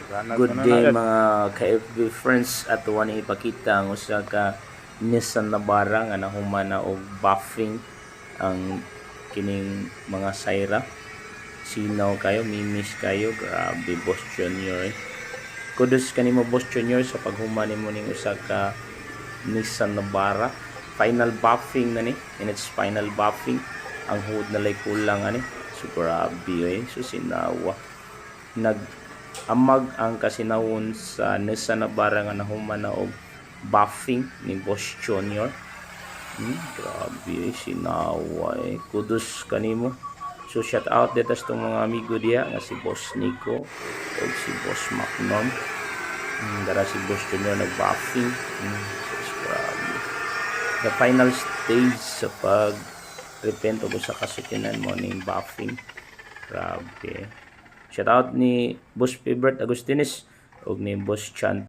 Good day mga ka-FB friends, at wani ipakita ang usa ka Nissan Navara nga nahumana og buffing ang kining mga sayra. Sinaw kayo, mimis kayo, grabe Boss Junior. Kudos kanimo Boss Junior sa paghuman nimo ning usa ka Nissan Navara. Final buffing na ni, in its final buffing. Ang hood na lay kulang ani. So grabe so sinawa. Amag ang kasinawon sa Nissan Navara nga nahumana og buffing ni Boss Junior. Grabe sinawa kudos kanimo. So shout out dito sa itong mga amigo diya nga si Boss Nico o si Boss Macnon. Dara si Boss Junior nag-buffing. Grabe. The final stage sa pag-repent o sa kasukinan mo ning buffing. Grabe. Shout out ni Boss Pibert Agustines o ni Boss Chan